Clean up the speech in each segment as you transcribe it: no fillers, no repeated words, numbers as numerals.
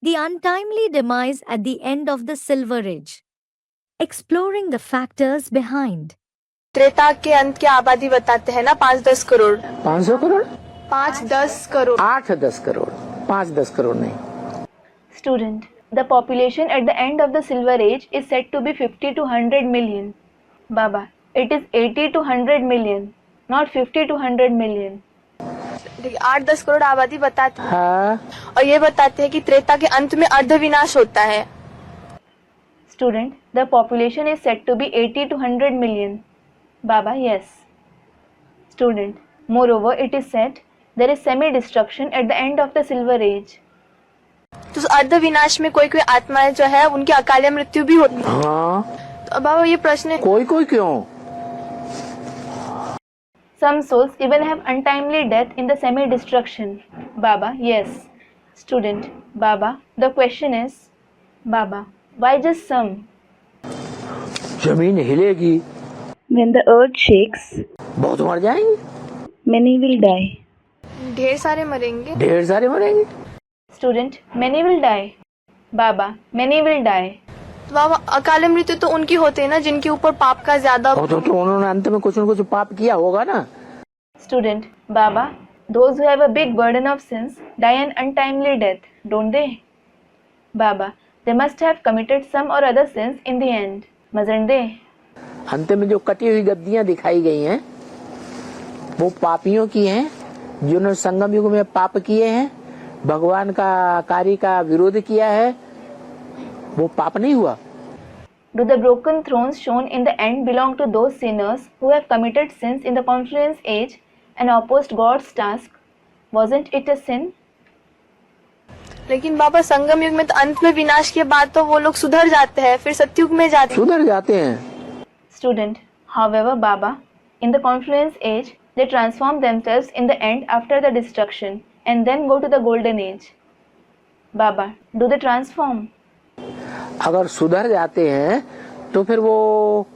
The untimely demise at the end of the Silver Age. Exploring the factors behind. Treta के अंत की आबादी बताते हैं ना 5-10 करोड़। 500 करोड़ 5-10 करोड़ 8-10 करोड़ 5-10 करोड़ नहीं। Student, the population at the end of the Silver Age is said to be 50 to 100 million. Baba, it is 80 to 100 million, not 50 to 100 million. 8-10 crore आबादी बताते हैं हाँ और ये बताते हैं कि त्रेता के अंत में अर्धविनाश होता है। Student, the population is said to be 80 to 100 million. Baba, yes. Student, moreover, it is said there is semi-destruction at the end of the Silver Age. तो अर्धविनाश में कोई कोई आत्माएं जो है उनकी अकाल मृत्यु भी होती है। हाँ तो अब बाबा ये प्रश्न है, कोई कोई क्यों? Some souls even have untimely death in the semi-destruction. Baba, yes. Student, Baba, the question is, Baba, why just some? जमीन हिलेगी, When the earth shakes, बहुत मर जाएंगे, many will die. ढेर सारे मरेंगे। ढेर सारे मरेंगे। Student, many will die. Baba, many will die. तो बाबा अकाल मृत्यु तो उनकी होती है ना जिनके ऊपर पाप का ज्यादा। तो उन्होंने अंत में कुछ न कुछ पाप किया होगा ना। Student, Baba, those who have a big burden of sins die an untimely death, don't they? Baba, they must have committed some or other sins in the end, mustn't they? अंत में जो कटी हुई गद्दियां दिखाई गई हैं वो पापियों की हैं जिन्होंने संगम युग में पाप किए हैं, भगवान का कार्य का विरोध किया है, वो पाप नहीं हुआ। Do the broken thrones shown in the end belong to those sinners who have committed sins in the confluence age and opposed God's task? Wasn't it a sin? लेकिन बाबा संगम युग में तो अंत में विनाश के बाद तो वो लोग सुधर जाते हैं, फिर सतयुग में जाते हैं। सुधर जाते हैं। Student, however, Baba, in the confluence age, they transform themselves in the end after the destruction and then go to the golden age. Baba, do they transform? अगर सुधर जाते हैं तो फिर वो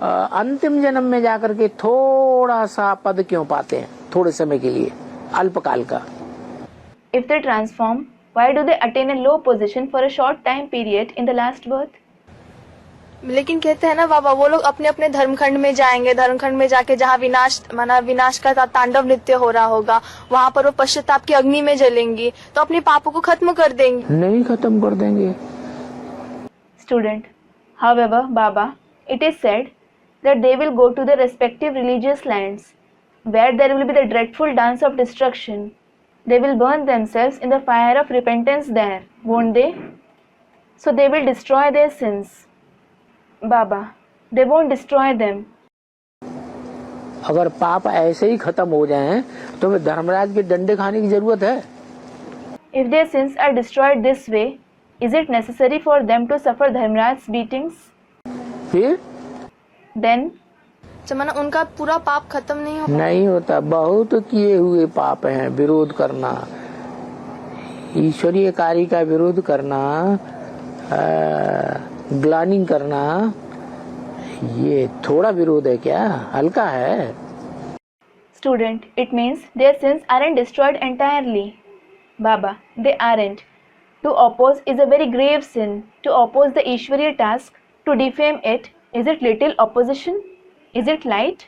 अंतिम जन्म में जाकर के थोड़ा सा पद क्यों पाते हैं, थोड़े समय के लिए, अल्पकाल का। If they transform, why do they attain a low position for a short time period in the last birth? लेकिन कहते हैं ना बाबा वो लोग अपने अपने धर्मखंड में जाएंगे, धर्मखंड में जाके जहाँ विनाश का तांडव नृत्य हो रहा होगा वहाँ पर वो पश्चाताप की अग्नि में जलेंगी तो अपने पापों को खत्म कर देंगे। नहीं खत्म कर देंगे। Student, however, Baba, it is said that they will go to their respective religious lands where there will be the dreadful dance of destruction. They will burn themselves in the fire of repentance there, won't they? So they will destroy their sins. Baba, they won't destroy them. अगर पाप ऐसे ही खत्म हो जाएं तो फिर धर्मराज के डंडे खाने की जरूरत है। If their sins are destroyed this way, is it necessary for them to suffer Dharmraj's beatings? फिर Then माना उनका पूरा पाप खत्म नहीं होता। बहुत किए हुए पाप हैं, विरोध करना, ईश्वरीय कार्य का विरोध करना, ग्लानिंग करना, ये थोड़ा विरोध है क्या? हल्का है। Student, it means their sins aren't destroyed entirely. Baba, they aren't. To oppose is a very grave sin. To oppose the Ishwariya task, to defame it, is it little opposition? Is it light?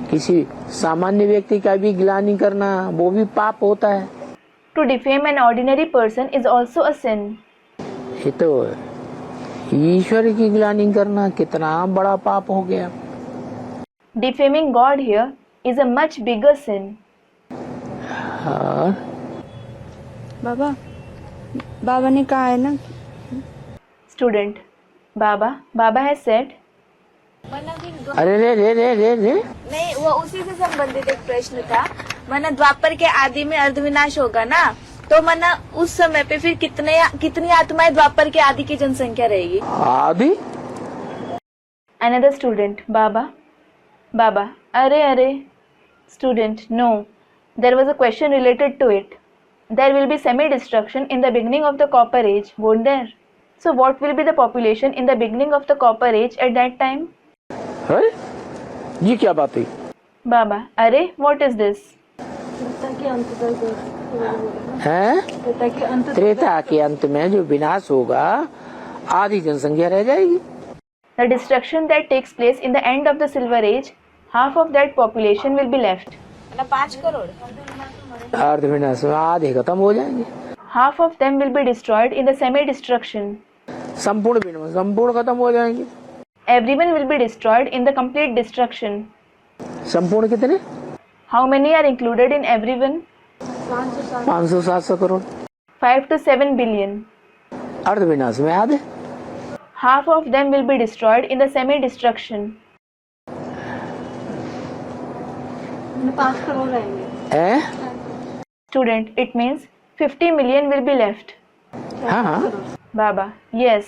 किसी सामान्य व्यक्ति का भी ग्लानि करना वो भी पाप होता है। To defame an ordinary person is also a sin. ये तो ईश्वर की ग्लानि करना कितना बड़ा पाप हो गया। Defaming God here is a much bigger sin. हाँ। बाबा ने कहा है ना। Student, Baba has said. अरे रे नहीं, वो उसी से संबंधित एक प्रश्न था। माना द्वापर के आदि में अर्धविनाश होगा ना, तो माना उस समय पे फिर कितनी आत्माएं द्वापर के आदि की जनसंख्या रहेगी? आदि? Another student, Baba, अरे Student, no, there was a question related to it. There will be semi-destruction in the beginning of the Copper Age, won't there? So what will be the population in the beginning of the Copper Age at that time? अरे ये क्या बात है? Baba, अरे what is this? हैं? त्रेता के अंत में जो विनाश होगा, आधी जनसंख्या रह जाएगी। The destruction that takes place in the end of the Silver Age, half of that population will be left. 5 crore. अर्ध विनाश में आधे खत्म हो जाएंगे। Half of them will be destroyed in the semi-destruction. संपूर्ण विनाश, संपूर्ण खत्म हो जाएंगे। Everyone will be destroyed in the complete destruction. संपूर्ण कितने? How many are included in everyone? 500-700 crore. 5 to 7 billion. अर्ध विनाश में आधे। Half of them will be destroyed in the semi-destruction. 5 crore रहेंगे। हैं? Student, it means 50 million will be left. हाँ हाँ। Baba, yes.